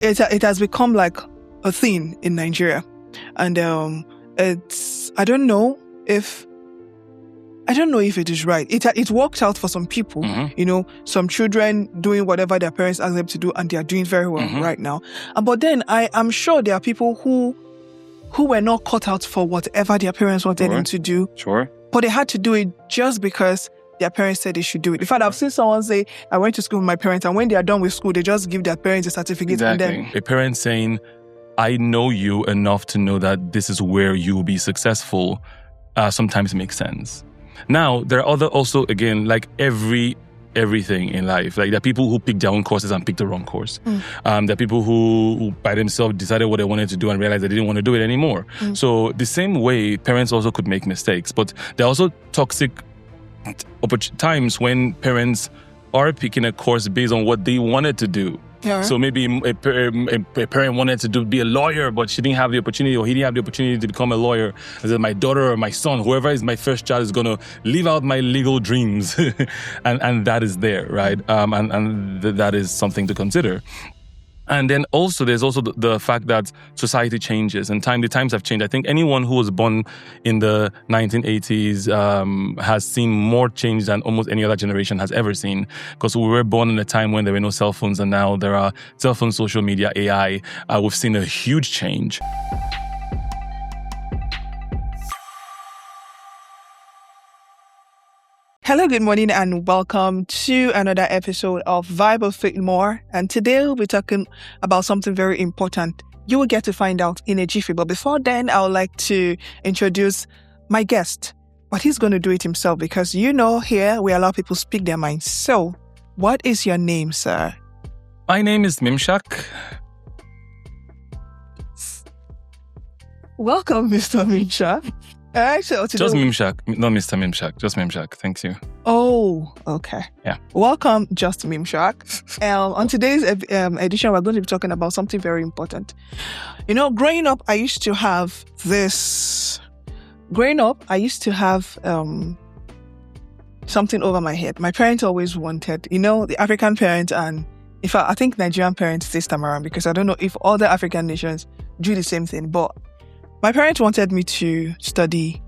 it has become like a thing in Nigeria, and I don't know if it is right. It worked out for some people, some children doing whatever their parents ask them to do, and they are doing very well right now. But then I'm sure there are people who were not cut out for whatever their parents wanted them to do. Sure. But they had to do it just because their parents said they should do it. In fact, I've seen someone say, I went to school with my parents, and when they are done with school, they just give their parents a certificate. Exactly. And then a parent saying, I know you enough to know that this is where you will be successful, sometimes makes sense. Now, there are also, again, like everything in life. Like, there are people who pick their own courses and pick the wrong course. There are people who by themselves decided what they wanted to do and realized they didn't want to do it anymore. So the same way, parents also could make mistakes. But there are also toxic times when parents are picking a course based on what they wanted to do. Yeah. So maybe a parent wanted to be a lawyer, but she didn't have the opportunity, or he didn't have the opportunity to become a lawyer. I said, my daughter or my son, whoever is my first child, is going to live out my legal dreams. and that is there, right? And that is something to consider. And then also, there's also the fact that society changes and the times have changed. I think anyone who was born in the 1980s has seen more change than almost any other generation has ever seen. Because we were born in a time when there were no cell phones, and now there are cell phones, social media, AI. We've seen a huge change. Hello, good morning, and welcome to another episode of Vibe of Faith More. And today we'll be talking about something very important. You will get to find out in a jiffy. But before then, I would like to introduce my guest. But he's going to do it himself because here we allow people speak their minds. So, what is your name, sir? My name is Mimshak. Welcome, Mr. Mimshak. Just Mimshak, not Mr. Mimshak. Just Mimshak. Thank you. Oh, okay. Yeah. Welcome, just Mimshak. On today's edition, we're going to be talking about something very important. Growing up, I used to have something over my head. My parents always wanted, the African parent, and in fact, I think Nigerian parents this time around, because I don't know if other African nations do the same thing, but my parents wanted me to study,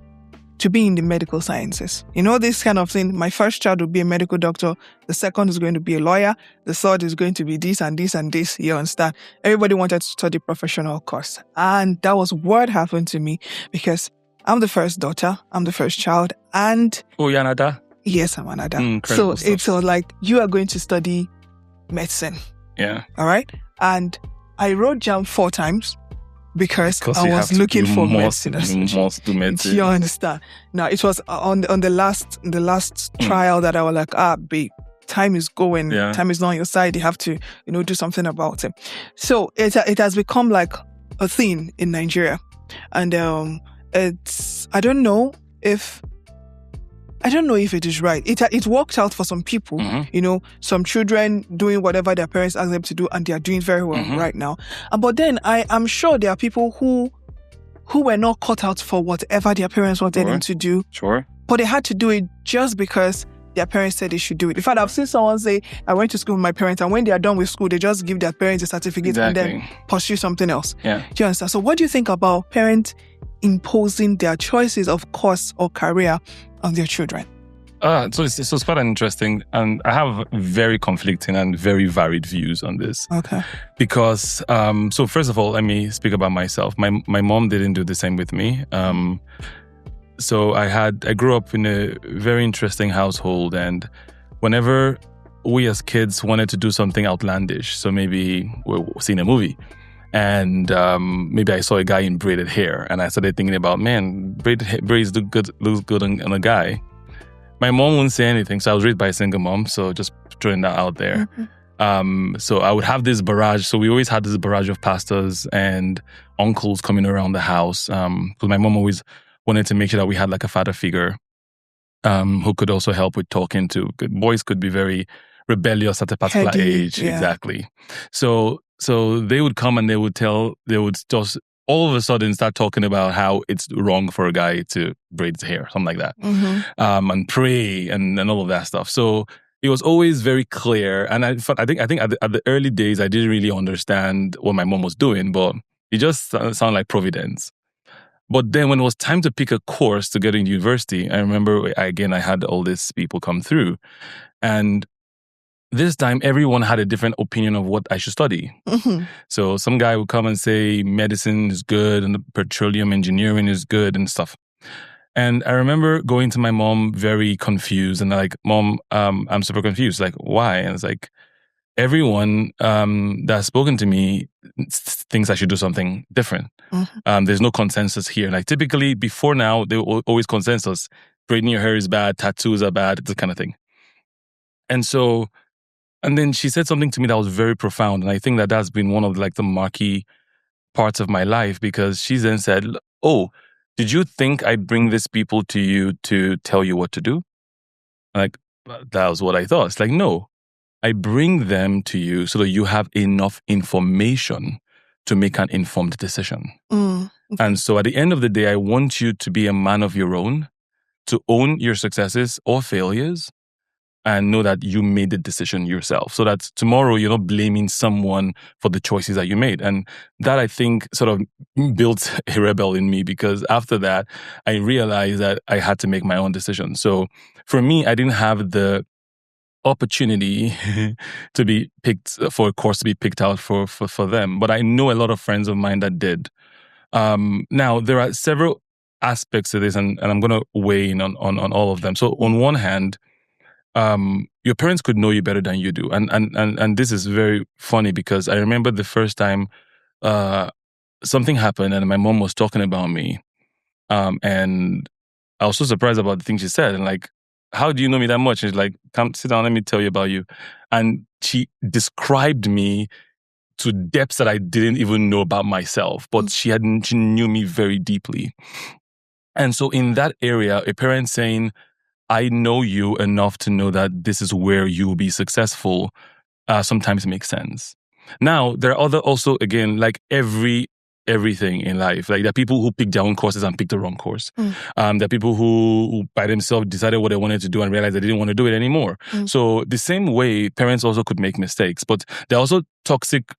to be in the medical sciences. This kind of thing. My first child would be a medical doctor. The second is going to be a lawyer. The third is going to be this and this and this. You understand? Everybody wanted to study professional course. And that was what happened to me because I'm the first daughter. I'm the first child. And oh, you're Anada? Yes, I'm Anada. So it's like, you are going to study medicine. Yeah. All right? And I wrote JAMB 4 times. Because I was looking for medicine. You must do medicine. You understand? Now, it was on the last trial that I was like, babe, time is going. Yeah. Time is not on your side. You have to, do something about it. So it has become like a thing in Nigeria. And I don't know if it is right. It worked out for some people, some children doing whatever their parents ask them to do, and they are doing very well right now. But then I'm sure there are people who were not cut out for whatever their parents wanted them to do. Sure. But they had to do it just because their parents said they should do it. In fact, I've seen someone say, I went to school with my parents, and when they are done with school, they just give their parents a certificate and then pursue something else. Yeah. Do you understand? So what do you think about parents imposing their choices of course or career on their children? So it's quite interesting, and I have very conflicting and very varied views on this. Okay. Because, so first of all, let me speak about myself. My mom didn't do the same with me. So I grew up in a very interesting household, and whenever we as kids wanted to do something outlandish, so maybe we're seeing a movie, and maybe I saw a guy in braided hair, and I started thinking about, man, braids look good on a guy. My mom wouldn't say anything, so I was raised by a single mom, so just throwing that out there. So I would have this barrage. So we always had this barrage of pastors and uncles coming around the house, because my mom always wanted to make sure that we had like a father figure who could also help with talking to. Boys could be very rebellious at a particular age. Yeah. Exactly. So they would come and they would just all of a sudden start talking about how it's wrong for a guy to braid his hair, something like that, and pray and all of that stuff. So it was always very clear. And I think at the early days, I didn't really understand what my mom was doing, but it just sounded like providence. But then when it was time to pick a course to get into university, I remember, I had all these people come through. And this time, everyone had a different opinion of what I should study. Mm-hmm. So some guy would come and say medicine is good and petroleum engineering is good and stuff. And I remember going to my mom very confused and like, Mom, I'm super confused. Like, why? And it's like, everyone that's spoken to me thinks I should do something different. Mm-hmm. There's no consensus here. Like typically before now, they were always consensus. Braiding your hair is bad, tattoos are bad, this kind of thing. And then she said something to me that was very profound. And I think that that's been one of like the marquee parts of my life, because she then said, oh, did you think I bring these people to you to tell you what to do? Like, that was what I thought. It's like, no, I bring them to you so that you have enough information to make an informed decision. Okay. And so at the end of the day, I want you to be a man of your own, to own your successes or failures, and know that you made the decision yourself, so that tomorrow you're not blaming someone for the choices that you made. And that, I think, sort of built a rebel in me, because after that, I realized that I had to make my own decision. So for me, I didn't have the opportunity to be picked for a course to be picked out for them. But I know a lot of friends of mine that did. Now, there are several aspects to this, and I'm going to weigh in on all of them. So on one hand, your parents could know you better than you do. And this is very funny, because I remember the first time something happened and my mom was talking about me. And I was so surprised about the things she said. And like, how do you know me that much? And she's like, come sit down, let me tell you about you. And she described me to depths that I didn't even know about myself, but she knew me very deeply. And so in that area, a parent saying, I know you enough to know that this is where you will be successful, sometimes makes sense. Now, there are also, again, like everything in life. Like there are people who pick their own courses and pick the wrong course. There are people who by themselves decided what they wanted to do and realized they didn't want to do it anymore. So the same way, parents also could make mistakes, but there are also toxic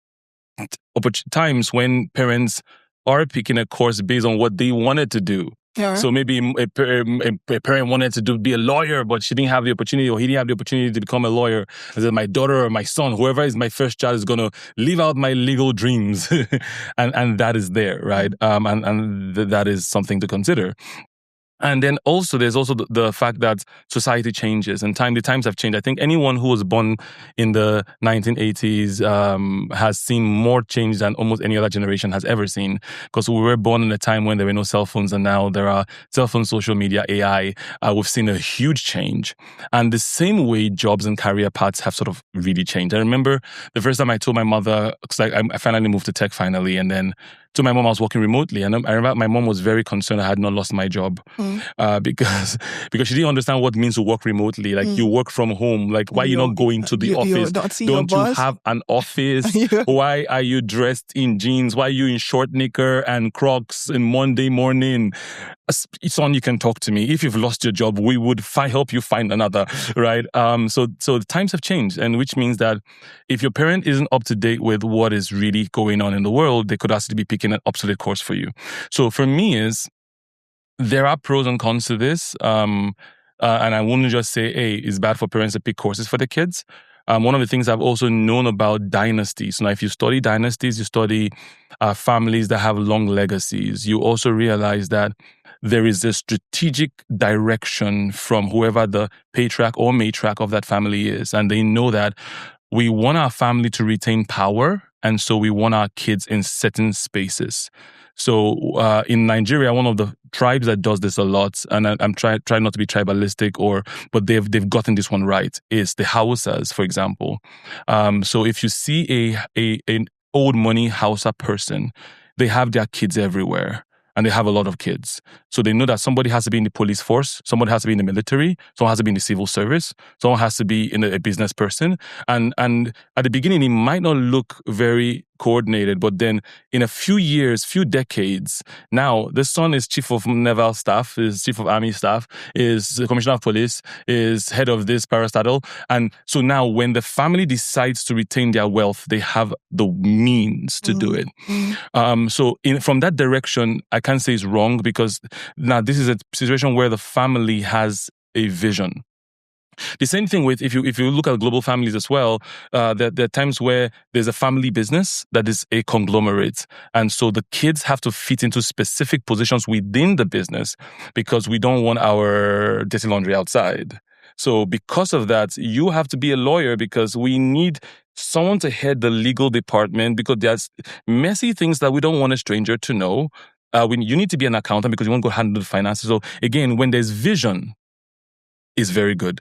times when parents are picking a course based on what they wanted to do. Yeah. So maybe a parent wanted to be a lawyer, but she didn't have the opportunity, or he didn't have the opportunity to become a lawyer. I said, my daughter or my son, whoever is my first child, is going to live out my legal dreams. and that is there, right? And that is something to consider. And then also, there's also the fact that society changes and the times have changed. I think anyone who was born in the 1980s has seen more change than almost any other generation has ever seen, because we were born in a time when there were no cell phones, and now there are cell phones, social media, AI. We've seen a huge change. And the same way jobs and career paths have sort of really changed. I remember the first time I told my mother, because I finally moved to tech finally, and then to my mom, I was working remotely. And I remember my mom was very concerned I had not lost my job because she didn't understand what it means to work remotely. Like you work from home. Like, why are you not going to the office? Don't you have an office? Why are you dressed in jeans? Why are you in short knicker and Crocs in Monday morning? Son, you can talk to me. If you've lost your job, we would help you find another, right? So the times have changed, and which means that if your parent isn't up to date with what is really going on in the world, they could actually be picking an obsolete course for you. So for me, there are pros and cons to this, and I wouldn't just say, hey, it's bad for parents to pick courses for their kids. One of the things I've also known about dynasties. Now, if you study dynasties, you study families that have long legacies, you also realize that there is a strategic direction from whoever the patriarch or matriarch of that family is. And they know that we want our family to retain power, and so we want our kids in certain spaces. So in Nigeria, one of the tribes that does this a lot, and I'm trying not to be tribalistic, but they've gotten this one right, is the Hausas, for example. So if you see an old money Hausa person, they have their kids everywhere. And they have a lot of kids. So they know that somebody has to be in the police force, somebody has to be in the military, someone has to be in the civil service, someone has to be a business person. And at the beginning, it might not look very coordinated. But then in a few years, few decades, now the son is chief of naval staff, is chief of army staff, is commissioner of police, is head of this parastatal. And so now when the family decides to retain their wealth, they have the means to do it. So from that direction, I can't say it's wrong, because now this is a situation where the family has a vision. The same thing with, if you look at global families as well, there are times where there's a family business that is a conglomerate. And so the kids have to fit into specific positions within the business, because we don't want our dirty laundry outside. So because of that, you have to be a lawyer, because we need someone to head the legal department, because there's messy things that we don't want a stranger to know. You need to be an accountant, because you want to go handle the finances. So again, when there's vision, is very good.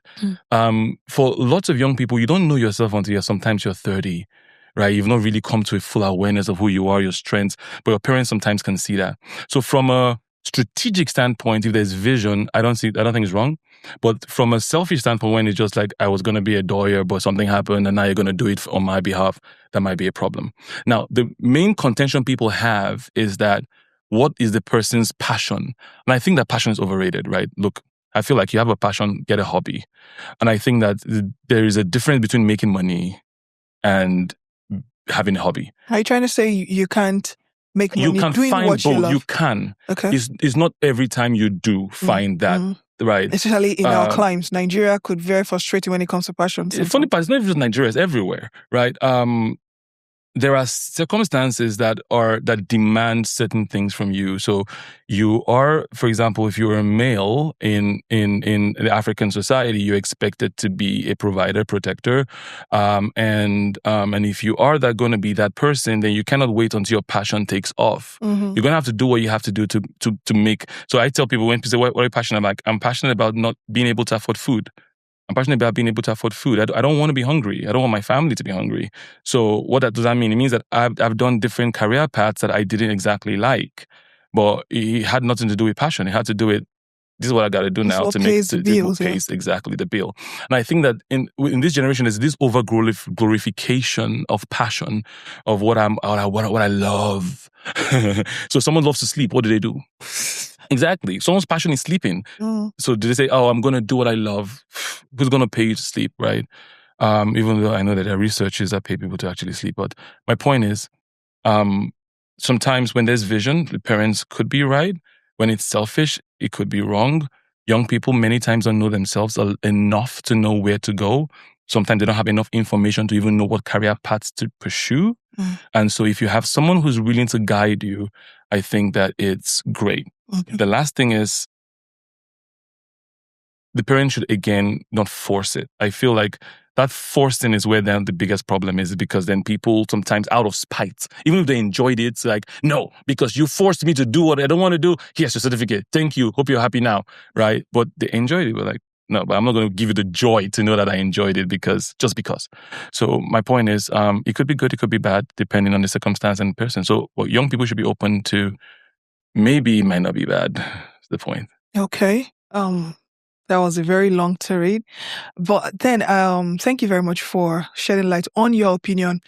For lots of young people, you don't know yourself until sometimes you're 30, right? You've not really come to a full awareness of who you are, your strengths, but your parents sometimes can see that. So from a strategic standpoint, if there's vision, I don't think it's wrong. But from a selfish standpoint, when it's just like, I was going to be a lawyer, but something happened and now you're going to do it on my behalf, that might be a problem. Now, the main contention people have is that, what is the person's passion? And I think that passion is overrated, right? Look, I feel like you have a passion, get a hobby. And I think that there is a difference between making money and having a hobby. Are you trying to say you can't make money doing what you love? You can. Okay. It's not every time you do find that, right? Especially in our climes. Nigeria could be very frustrating when it comes to passion. The funny part, it's not just Nigeria, it's everywhere, right? There are circumstances that demand certain things from you. So you are, for example, if you're a male in the African society, you're expected to be a provider, protector, and if you are going to be that person, then you cannot wait until your passion takes off. You're going to have to do what you have to do to make. So I tell people, when people say, "What are you passionate about?" I'm passionate about not being able to afford food. I'm passionate about being able to afford food. I don't want to be hungry. I don't want my family to be hungry. So what does that mean? It means that I've done different career paths that I didn't exactly like, but it had nothing to do with passion. It had to do with, this is what I got to do now to make exactly the bill. And I think that in this generation, there's this over glorification of passion, of what I love. So someone loves to sleep. What do? Exactly. Someone's passion is sleeping. So do they say, "Oh, I'm going to do what I love"? Who's going to pay you to sleep, right? Even though I know that there are researchers that pay people to actually sleep. But my point is, sometimes when there's vision, the parents could be right. When it's selfish, it could be wrong. Young people many times don't know themselves enough to know where to go. Sometimes they don't have enough information to even know what career paths to pursue. And so if you have someone who's willing to guide you, I think that it's great. Okay. The last thing is, the parent should, again, not force it. I feel like that forcing is where then the biggest problem is, because then people sometimes, out of spite, even if they enjoyed it, it's like, "No, because you forced me to do what I don't want to do. Here's your certificate. Thank you. Hope you're happy now." Right? But they enjoyed it. We're like, "No, but I'm not going to give you the joy to know that I enjoyed it just because." So my point is, it could be good, it could be bad, depending on the circumstance and person. So what young people should be open to, maybe it might not be bad. That's the point. Okay. That was a very long to read. But then, thank you very much for shedding light on your opinion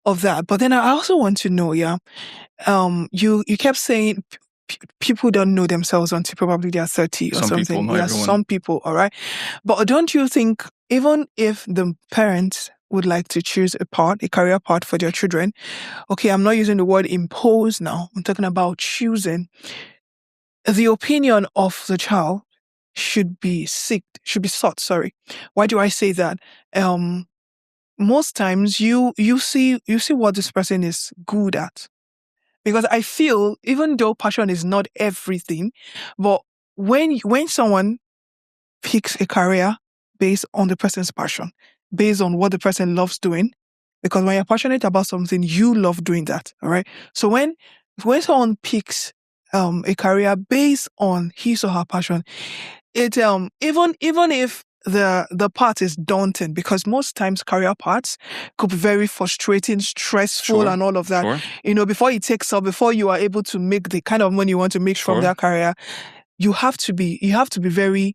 of that. But then I also want to know, you kept saying people don't know themselves until probably they are 30 or something. Some people, all right. But don't you think, even if the parents would like to choose a career path for their children, okay, I'm not using the word impose now, I'm talking about choosing, the opinion of the child should be sought. Why do I say that? Most times you see what this person is good at. Because I feel, even though passion is not everything, but when someone picks a career based on the person's passion, based on what the person loves doing, because when you're passionate about something, you love doing that, all right? So when someone picks a career based on his or her passion, it even if the path is daunting, because most times career paths could be very frustrating, stressful, and all of that. Before it takes off, before you are able to make the kind of money you want to make from that career, you have to be very,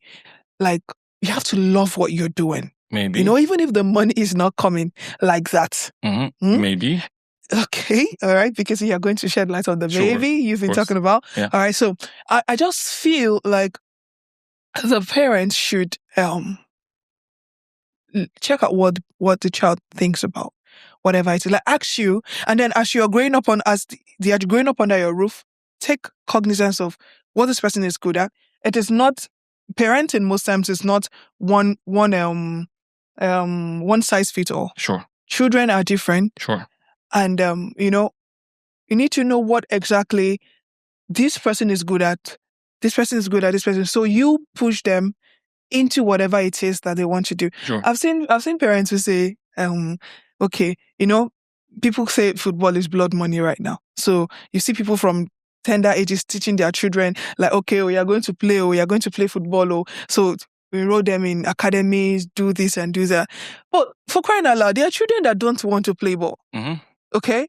like, you have to love what you're doing. Maybe. Even if the money is not coming like that. Maybe. Okay, all right, because you're going to shed light on the baby you've been talking about. Yeah. All right, so I just feel like the parents should check out what the child thinks about whatever it is. Like ask you, and then as you're growing up they are growing up under your roof, take cognizance of what this person is good at. It is not parenting. Most times, it's not one size fits all. Sure. Children are different. Sure. And you need to know what exactly this person is good at. This person is good at this person. So you push them into whatever it is that they want to do. Sure. I've seen parents who say, okay, people say football is blood money right now. So you see people from tender ages teaching their children, like, okay, we are going to play football. So we enroll them in academies, do this and do that. But for crying out loud, there are children that don't want to play ball. Mm-hmm. Okay?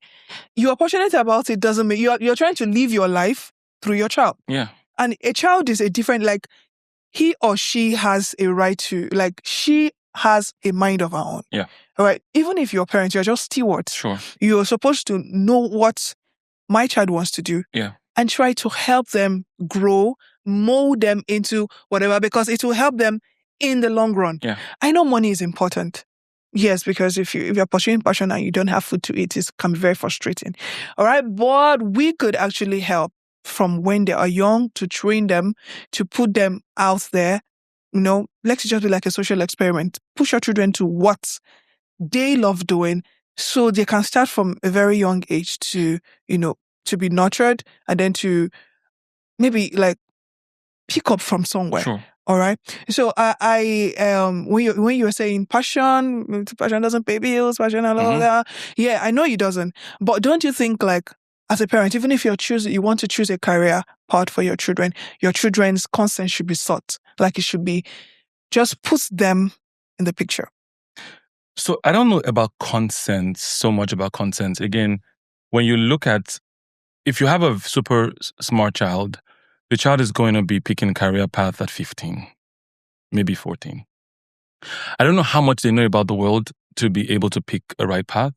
You are passionate about it doesn't mean you're trying to live your life through your child. Yeah. And a child is a different, like, he or she has a right to, like, she has a mind of her own. Yeah. All right. Even if you're parents, you're just stewards. Sure. You're supposed to know what my child wants to do. Yeah. And try to help them grow, mold them into whatever, because it will help them in the long run. Yeah. I know money is important. Yes, because if you're pursuing passion and you don't have food to eat, it can be very frustrating. All right. But we could actually help from when they are young to train them, to put them out there. Let's just be like a social experiment. Push your children to what they love doing so they can start from a very young age to be nurtured and then to maybe like pick up from somewhere. Sure. All right. So I when you were saying passion doesn't pay bills, passion and all that. Yeah, I know it doesn't. But don't you think, like, as a parent, even if you want to choose a career path for your children's consent should be sought. Like, it should be just put them in the picture. So I don't know about consent, so much about consent. Again, when you look at, if you have a super smart child, the child is going to be picking a career path at 15, maybe 14. I don't know how much they know about the world to be able to pick a right path.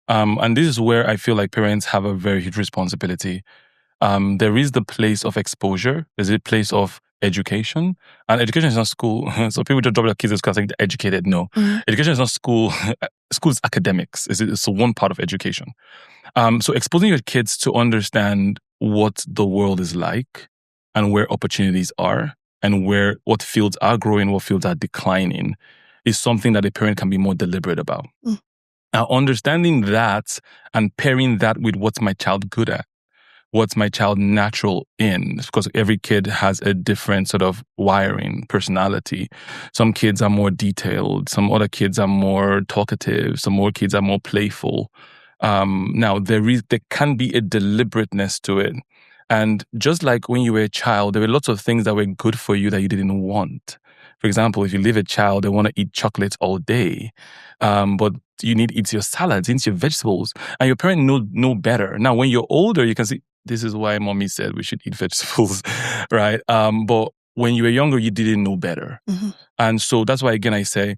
And this is where I feel like parents have a very huge responsibility. There is the place of exposure. There's a place of education. And education is not school. So people just drop their kids in school and say they're educated. No. Education is not school. School is academics. It's one part of education. So exposing your kids to understand what the world is like and where opportunities are and what fields are growing, what fields are declining is something that a parent can be more deliberate about. Now, understanding that and pairing that with what's my child good at, what's my child natural in, because every kid has a different sort of wiring, personality. Some kids are more detailed. Some other kids are more talkative. Some more kids are more playful. Now, there can be a deliberateness to it. And just like when you were a child, there were lots of things that were good for you that you didn't want. For example, if you leave a child, they want to eat chocolates all day. But you need to eat your salads, eat your vegetables. And your parent know better. Now, when you're older, you can see, this is why mommy said we should eat vegetables, right? But when you were younger, you didn't know better. And so that's why, again, I say,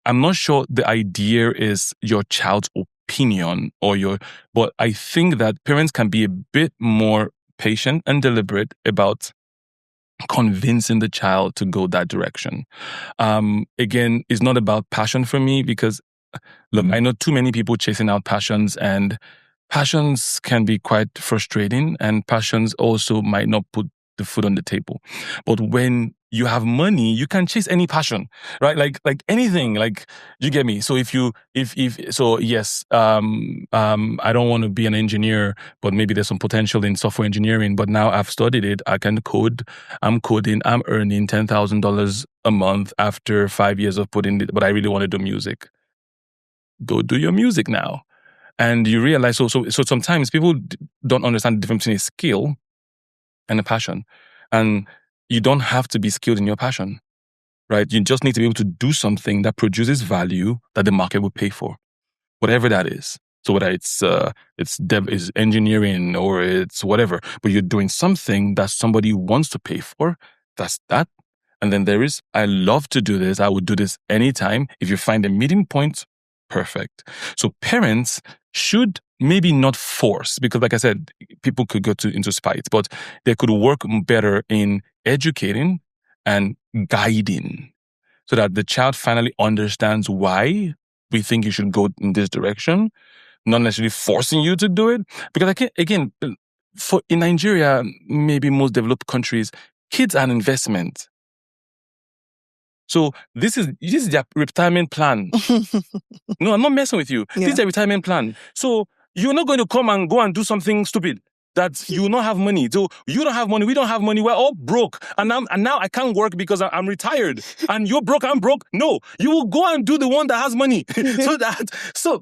I'm not sure the idea is your child's opinion but I think that parents can be a bit more patient and deliberate about convincing the child to go that direction. Again, it's not about passion for me because, look, I know too many people chasing out passions, and passions can be quite frustrating, and passions also might not put the food on the table. But when you have money, you can chase any passion, right? Like anything, like, you get me? So yes, I don't want to be an engineer, but maybe there's some potential in software engineering, but now I've studied it. I can code. I'm coding. I'm earning $10,000 a month after 5 years of putting it, but I really want to do music. Go do your music now. And you realize, so sometimes people don't understand the difference between a skill and a passion. And you don't have to be skilled in your passion, right? You just need to be able to do something that produces value that the market will pay for, whatever that is. So whether it's engineering or it's whatever, but you're doing something that somebody wants to pay for, that's that. And then there is, I love to do this. I would do this anytime. If you find a meeting point, perfect. So parents should maybe not force, because like I said, people could go into spite, but they could work better in educating and guiding so that the child finally understands why we think you should go in this direction, not necessarily forcing you to do it. Because again, in Nigeria, maybe most developed countries, kids are an investment. So this is their retirement plan. No, I'm not messing with you. Yeah. This is their retirement plan. So you're not going to come and go and do something stupid that you will not have money. So you don't have money, we don't have money, we're all broke. And now I can't work because I'm retired. And you're broke, I'm broke. No, you will go and do the one that has money. So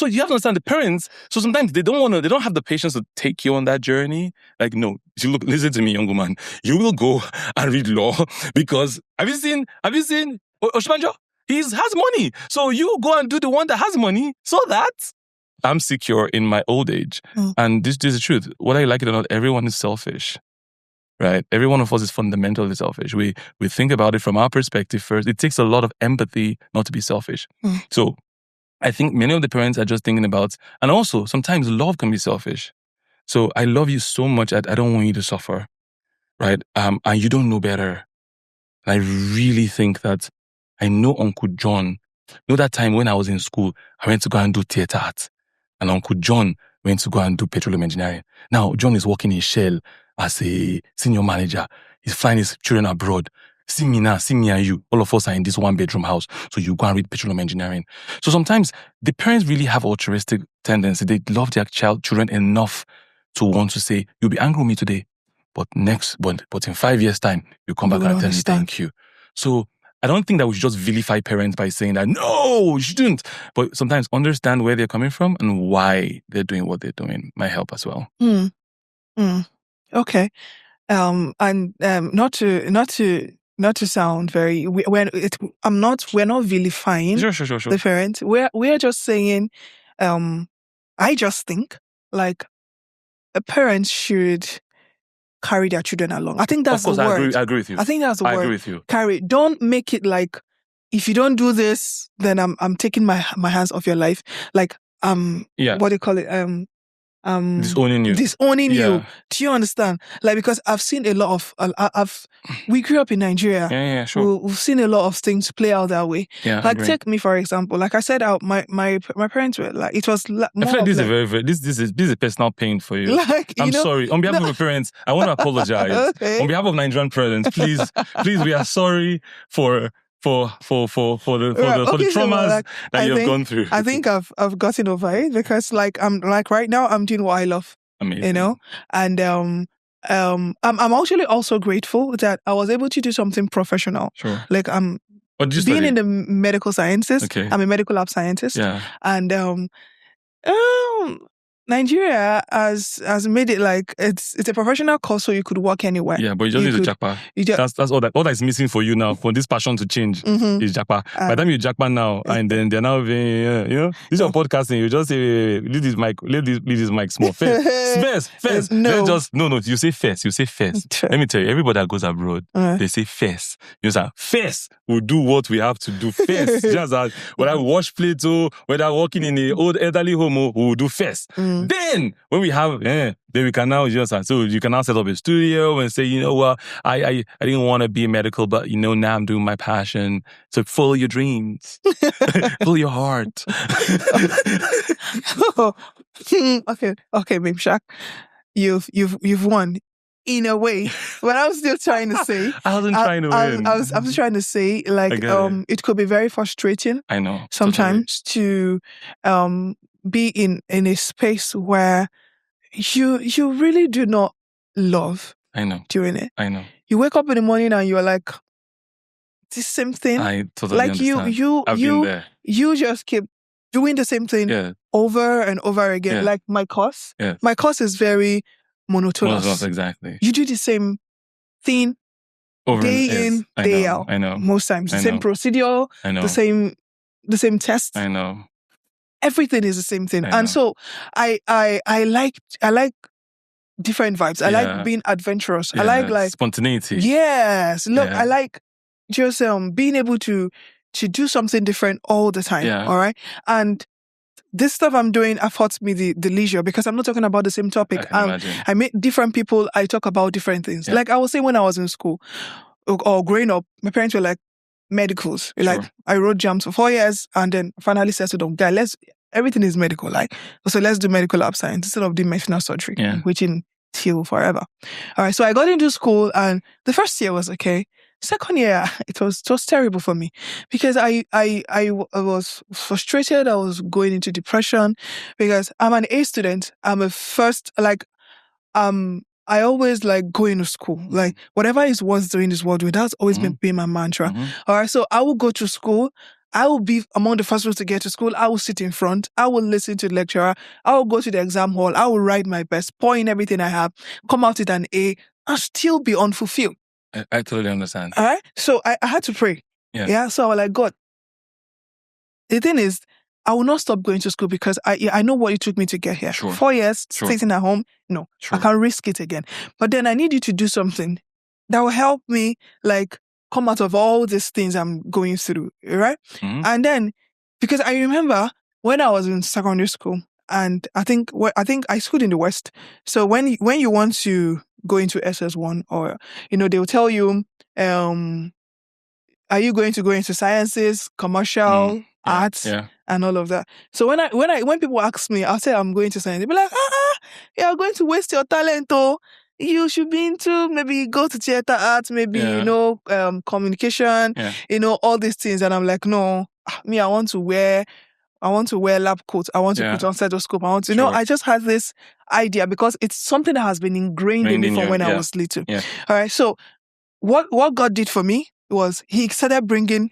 you have to understand the parents. So sometimes they don't have the patience to take you on that journey. Like, no, listen to me, young woman. You will go and read law because have you seen Oshibanjo? He has money. So you go and do the one that has money so that I'm secure in my old age. And this is the truth. Whether you like it or not, everyone is selfish, right? Every one of us is fundamentally selfish. We think about it from our perspective first. It takes a lot of empathy not to be selfish. So I think many of the parents are just thinking about, and also sometimes love can be selfish. So I love you so much that I don't want you to suffer, right? And you don't know better. And I really think that I know Uncle John. You know that time when I was in school, I went to go and do theater art. And Uncle John went to go and do petroleum engineering. Now, John is working in Shell as a senior manager. He's flying his children abroad. See me and you. All of us are in this one-bedroom house. So you go and read petroleum engineering. So sometimes the parents really have altruistic tendency. They love their children enough to want to say, you'll be angry with me today, but in 5 years' time, you come back and tell me thank you. So I don't think that we should just vilify parents by saying that, no, you shouldn't. But sometimes understand where they're coming from and why they're doing what they're doing might help as well. Okay. And not to sound very, we're not vilifying Sure. the parent. We're just saying, I just think like a parent should carry their children along. I think that's the word. I agree with you. I think that's the word. I agree with you. Carry. Don't make it like, if you don't do this, then I'm taking my hands off your life. Like, what do you call it? Disowning you. You. Do you understand? Like, because I've seen a lot of, we grew up in Nigeria. Yeah, sure. We've seen a lot of things play out that way. Yeah, like, take me, for example. Like I said, my parents were like, it was more I feel like this is this is a personal pain for you. Like, I'm sorry. On behalf of my parents, I want to apologize. Okay. On behalf of Nigerian parents, please, we are sorry for the traumas that you've gone through. I think I've gotten over it because I'm right now I'm doing what I love. Amazing. You know? And I'm actually also grateful that I was able to do something professional. Sure. Like being in the medical sciences. Okay. I'm a medical lab scientist. Yeah. And Nigeria has made it like it's a professional course, so you could work anywhere. Yeah, but you just need to jackpot. That's all that is missing for you now. For this passion to change is jackpot. By the time you jackpot now, and then they're now this is your podcasting. You just say, leave this mic small. First. No. You say first. Let me tell you, everybody that goes abroad, they say first. You say first. We'll do what we have to do first. Just as whether we wash plates or whether working in the old elderly home, we'll do first. Then when we have, then we can now so you can now set up a studio and say, you know what, I didn't want to be a medical, but now I'm doing my passion. So follow your dreams, follow your heart. Okay, Babe Shaq, you've won. In a way, what I was still trying to say, I wasn't trying to win. I was trying to say, like, it could be very frustrating. I know sometimes to be in a space where you really do not love. I know doing it. I know. You wake up in the morning and you're like, the same thing. I totally understand. I've been there. You just keep doing the same thing over and over again. Yeah. Like my course is very monotonous. Exactly. You do the same thing day in, day out. I know. Most times. The same procedure. I know. The same test. I know. Everything is the same thing. And so I like different vibes. I like being adventurous. I like spontaneity. Yes. Look, I like just being able to do something different all the time. Yeah. All right. And this stuff I'm doing affords me the leisure because I'm not talking about the same topic. I can imagine. I meet different people. I talk about different things. Yeah. Like I was saying when I was in school or growing up, my parents were like medicals. Sure. Like I wrote jams for 4 years and then finally settled on, guy, everything is medical. Like, so let's do medical lab science instead of doing medicinal surgery, which in till forever. All right. So I got into school and the first year was okay. Second year, it was terrible for me because I was frustrated. I was going into depression because I'm an A student. I'm a first, like, I always like going to school. Like whatever is worth doing is worth doing. That's always been my mantra. All right. So I will go to school. I will be among the first ones to get to school. I will sit in front. I will listen to the lecturer. I will go to the exam hall. I will write my best, pour in everything I have, come out with an A, and still be unfulfilled. I totally understand. All right. So I had to pray. Yeah. So I was like, God, the thing is, I will not stop going to school because I know what it took me to get here. Sure. 4 years sitting at home. No, I can't risk it again. But then I need you to do something that will help me like come out of all these things I'm going through. Right. And then, because I remember when I was in secondary school and I think I schooled in the West. So when you want to go into SS1 or, they'll tell you, are you going to go into sciences, commercial, arts, and all of that? So when people ask me, I'll say I'm going to science. They'll be like, you're going to waste your talent, oh. You should be into maybe go to theater arts, maybe, communication, all these things. And I'm like, no, me, I want to wear lab coats. I want to put on stethoscope. I want to, I just had this idea because it's something that has been ingrained in me from when I was little. Yeah. All right. So what God did for me was he started bringing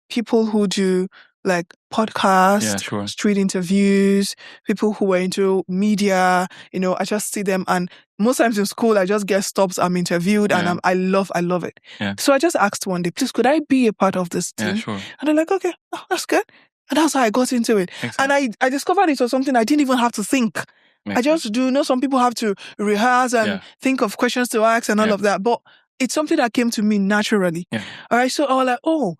people who do like podcasts, street interviews, people who were into media. I just see them, and most times in school I just get stops. I'm interviewed, and I love it. Yeah. So I just asked one day, please, could I be a part of this team? Yeah, sure. And they're like, okay, that's good. And that's how I got into it. And I discovered it was something I didn't even have to think. I just do. Some people have to rehearse and think of questions to ask and all of that, but it's something that came to me naturally. Yeah. All right. So I was like, oh,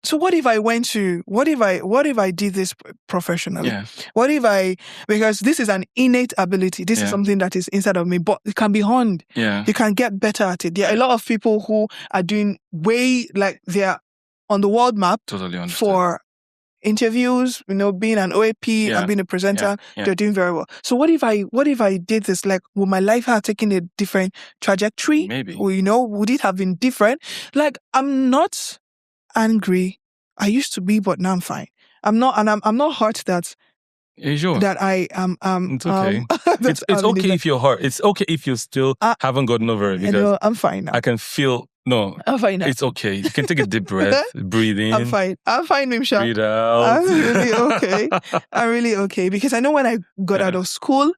so what if I did this professionally? Yeah. Because this is an innate ability. This is something that is inside of me, but it can be honed. Yeah. You can get better at it. There are a lot of people who are doing they're on the world map for interviews, being an OAP and being a presenter. They're doing very well. So what if I did this? Like, would my life have taken a different trajectory? Maybe. Or, would it have been different? Like, I'm not angry. I used to be, but now I'm fine. I'm not hurt that. Sure. That I am. It's okay. It's okay if you're hurt. It's okay if you still haven't gotten over it. Because I'm fine now. I can feel. No, I'm fine now. It's okay. You can take a deep breath, breathe in. I'm fine, Mimsha. Breathe out. I'm really okay. I'm really okay because I know when I got out of school,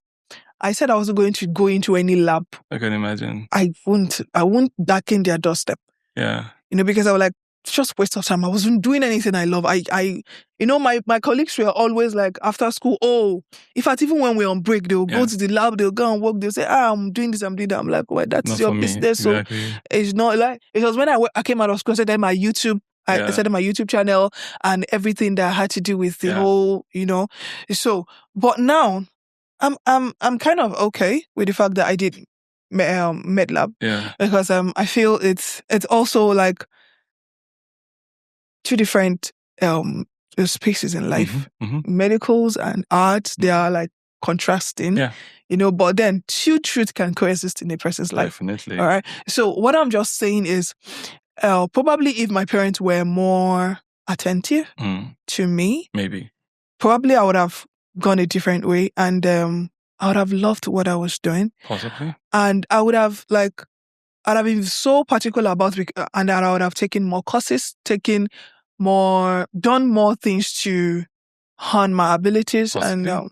I said I wasn't going to go into any lab. I can imagine. I won't darken their doorstep. Yeah. Because I was like, it's just waste of time. I wasn't doing anything I love. My colleagues were always like, after school, in fact, even when we're on break, they'll go to the lab, they'll go and work, they'll say, I'm doing this, I'm doing that. I'm like, well, that's your business. Exactly. So it's not like, it was when I came out of school, I started my YouTube, I started my YouTube channel and everything that had to do with the whole, So, but now I'm kind of okay with the fact that I did med lab. Yeah. Because I feel it's also like two different spaces in life. Medicals and arts, they are like contrasting. Yeah. But then two truths can coexist in a person's life. Definitely. All right. So what I'm just saying is, probably if my parents were more attentive to me, maybe probably I would have gone a different way, and I would have loved what I was doing. Possibly. And I would have I'd have been so particular about it, and that I would have taken more courses, done more things to hone my abilities. Possibly. And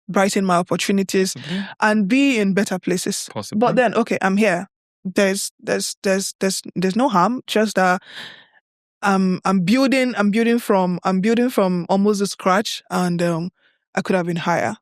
brighten my opportunities. Possibly. And be in better places. Possibly. But then, okay, I'm here. There's no harm. Just that I'm building from almost the scratch, and I could have been higher.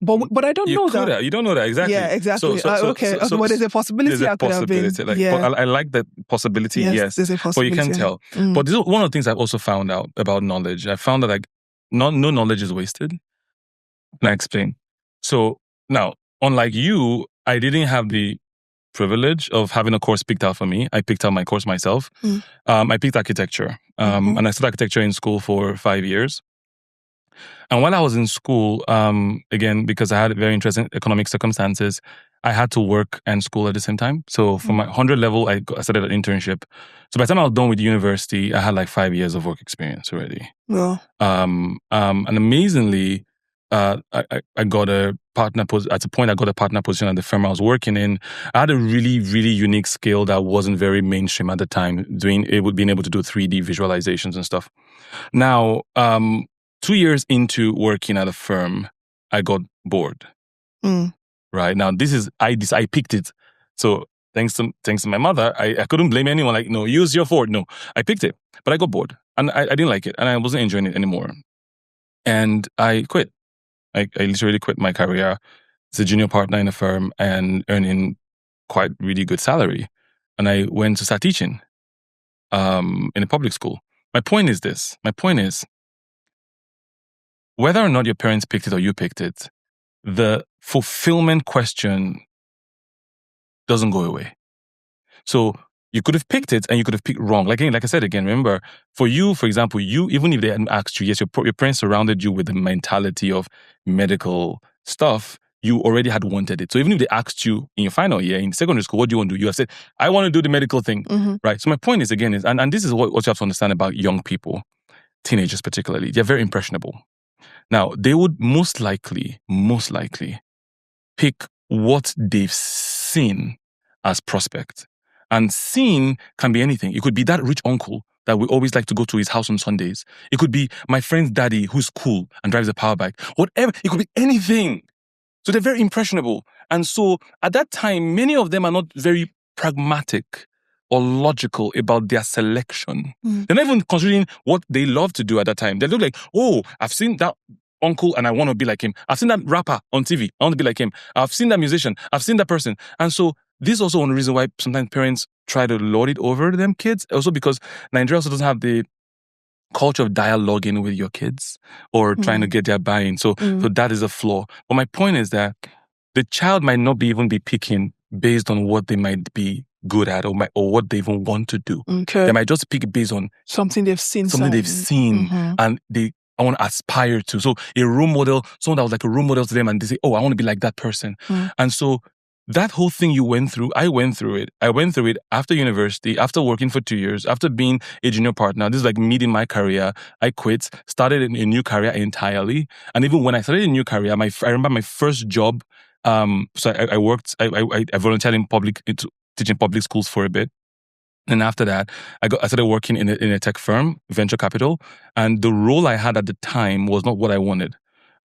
But I don't know that. You don't know that, exactly. Yeah, exactly. But there's a possibility. There's a possibility. But I like that possibility, yes. There's a possibility. But you can tell. But this is one of the things I've also found out about knowledge. I found that no knowledge is wasted. And I explain. So now, unlike you, I didn't have the privilege of having a course picked out for me. I picked out my course myself. I picked architecture, and I studied architecture in school for 5 years. And while I was in school, again, because I had very interesting economic circumstances, I had to work and school at the same time. So for my 100 level, I started an internship. So by the time I was done with university, I had like 5 years of work experience already. Well, And amazingly, I got a partner at a point. I got a partner position at the firm I was working in. I had a really, really unique skill that wasn't very mainstream at the time. Being able to do 3D visualizations and stuff. Now, 2 years into working at a firm, I got bored. Right now, I picked it. So thanks to my mother, I couldn't blame anyone. Like, no, use your Ford. No, I picked it, but I got bored and I didn't like it and I wasn't enjoying it anymore. And I quit. I literally quit my career as a junior partner in a firm and earning quite really good salary. And I went to start teaching in a public school. My point is this. My point is, whether or not your parents picked it or you picked it, the fulfillment question doesn't go away. So you could have picked it and you could have picked wrong. Like I said again, remember, for you, for example, even if they hadn't asked you, yes, your parents surrounded you with the mentality of medical stuff, you already had wanted it. So even if they asked you in your final year, in secondary school, what do you want to do? You have said, I want to do the medical thing, right? So my point is, again, and this is what you have to understand about young people, teenagers particularly, they're very impressionable. Now, they would most likely pick what they've seen as prospect. And seen can be anything. It could be that rich uncle that we always like to go to his house on Sundays. It could be my friend's daddy who's cool and drives a power bike. Whatever. It could be anything. So they're very impressionable. And so at that time, many of them are not very pragmatic or logical about their selection. They're not even considering what they love to do at that time. They look like, oh, I've seen that uncle and I want to be like him. I've seen that rapper on TV. I want to be like him. I've seen that musician. I've seen that person. And so this is also one reason why sometimes parents try to lord it over them kids. Also because Nigeria also doesn't have the culture of dialoguing with your kids or trying to get their buy-in. So that is a flaw. But my point is that the child might not even be picking based on what they might be good at or what they even want to do. Okay. They might just pick based on something they've seen. And I want to aspire to. So a role model, someone that was like a role model to them and they say, oh, I want to be like that person. And so that whole thing you went through, I went through it. I went through it after university, after working for 2 years, after being a junior partner. This is like mid in my career. I quit, started a new career entirely. And even when I started a new career, I remember my first job. So I worked, I volunteered teaching public schools for a bit. And after that, I started working in a tech firm, venture capital. And the role I had at the time was not what I wanted.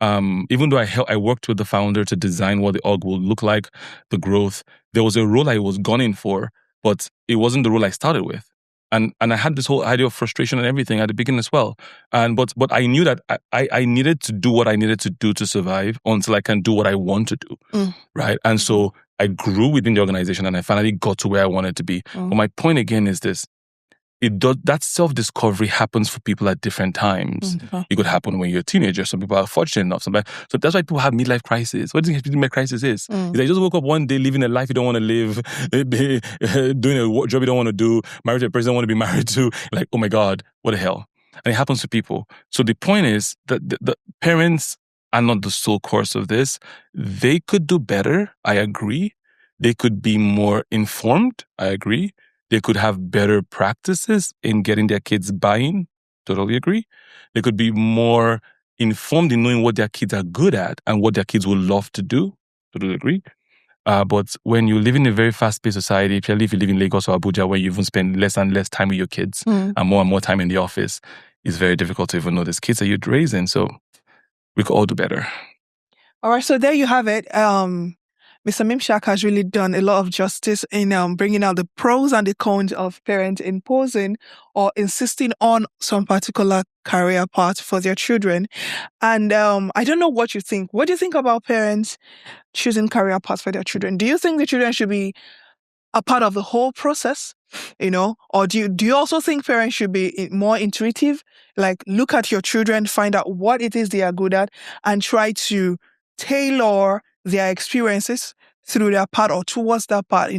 Even though I worked with the founder to design what the org will look like, the growth, there was a role I was gunning for, but it wasn't the role I started with. And I had this whole idea of frustration and everything at the beginning as well. But I knew that I needed to do what I needed to do to survive until I can do what I want to do, right? And so I grew within the organization and I finally got to where I wanted to be. But my point again is this. That self-discovery happens for people at different times. It could happen when you're a teenager. Some people are fortunate enough. So that's why people have midlife crisis. What do you think midlife crisis is? Is that you just woke up one day living a life you don't want to live, doing a job you don't want to do, married to a person you don't want to be married to. Like, oh my God, what the hell? And it happens to people. So the point is that the parents are not the sole course of this. They could do better. I agree. They could be more informed. I agree. They could have better practices in getting their kids buy-in. Totally agree. They could be more informed in knowing what their kids are good at and what their kids will love to do. Totally agree. But when you live in a very fast-paced society, especially if you live in Lagos or Abuja, where you even spend less and less time with your kids and more time in the office, it's very difficult to even know these kids that you're raising. So we could all do better. All right. So there you have it. Mr. Mimshak has really done a lot of justice in bringing out the pros and the cons of parents imposing or insisting on some particular career path for their children. And I don't know what you think. What do you think about parents choosing career paths for their children? Do you think the children should be a part of the whole process, or do you also think parents should be more intuitive? Like, look at your children, find out what it is they are good at, and try to tailor their experiences through that part or towards that part,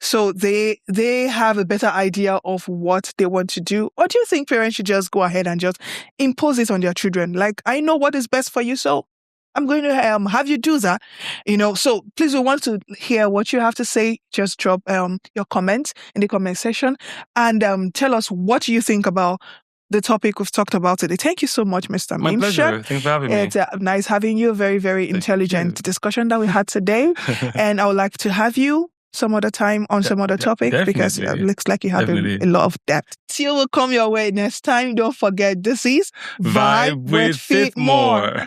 so they have a better idea of what they want to do? Or do you think parents should just go ahead and just impose it on their children? Like, I know what is best for you, so I'm going to have you do that, So please, we want to hear what you have to say. Just drop your comments in the comment section and tell us what you think about the topic we've talked about today. Thank you so much, Mr. My pleasure. Thanks for having me. It's nice having you. Very, very intelligent discussion that we had today. And I would like to have you some other time on some other topic, because it looks like you have a lot of depth. Till will come your way next time. Don't forget, this is Vibe with Fit More.